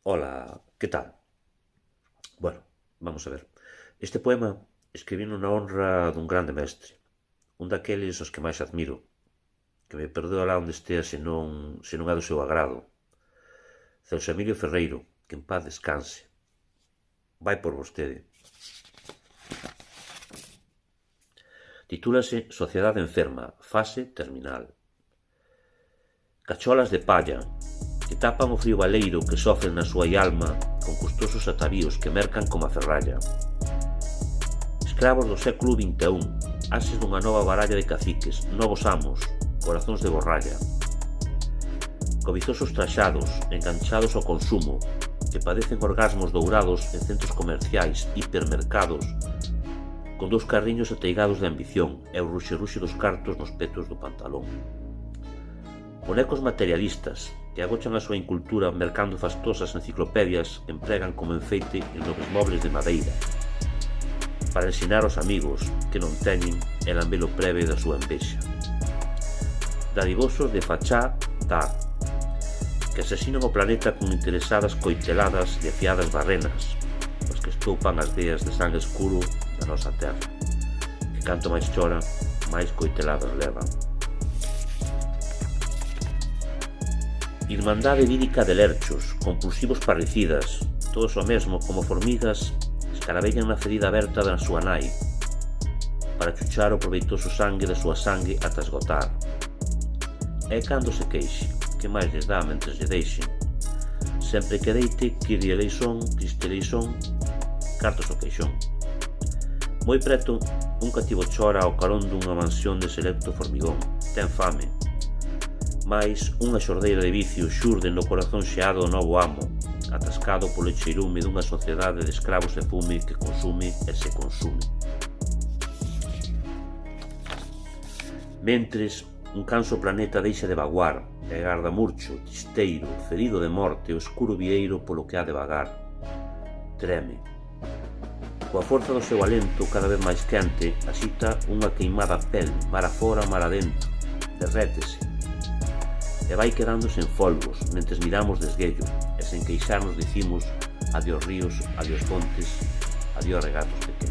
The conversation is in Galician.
Hola, ¿qué tal? Bueno, vamos a ver. Este poema escribino na honra dun grande mestre, un daqueles os que máis admiro, que me perdoa lá onde estea se non é do seu agrado. Celso Emilio Ferreiro, que en paz descanse. Vai por vostede. Titúlase Sociedade enferma, fase terminal. Cacholas de palla que tapan o frío baleiro que sofren na súa alma con custosos atavíos que mercan como a ferralla. Escravos do século XXI, ases dunha nova baralla de caciques, novos amos, corazóns de borralla. Cobizosos traxados, enganchados ao consumo, que padecen orgasmos dourados en centros comerciais, hipermercados, con dous carriños ateigados de ambición e o ruxe-ruxe dos cartos nos petos do pantalón. Bonecos materialistas que agochan a súa incultura mercando fastosas enciclopedias que empregan como enfeite en novos mobles de madeira para ensinar aos amigos que non teñen e lambelo breve da súa envexa. Dadivosos de fachá dar que asesinan o planeta con interesadas coiteladas de afiadas barrenas as que estoupan as veas de sangue escuro da nosa terra, que canto máis chora, máis coiteladas levan. Irmandade vírica de lerchos, compulsivos parricidas, todos o mesmo como formigas, escarabellan na ferida aberta da súa nai, para chuchar o proveitoso sangue da súa sangue ata esgotar. E cando se queixe, que máis lles dá mentres lle deixen? Sempre que deite, Kyrie eleison, Cristo eleison, cartos o queixón. Moi preto, un cativo chora ao carón dunha mansión de selecto formigón, ten fame. Mais unha xordeira de vicio xurde no corazón xeado do novo amo, atascado polo cheirume dunha sociedade de escravos e fume que consume e se consume. Mentres, un canso planeta deixa de vaguar e garda murcho, tristeiro, ferido de morte o escuro vieiro polo que ha de vagar. Treme. Coa forza do seu alento cada vez máis quente, asita unha queimada pel, mar afora, mar adentro, derrétese, e vai quedándose en folgos, mentres miramos desguello, e sen queixarnos dicimos adiós ríos, adiós fontes, adiós regatos pequenos.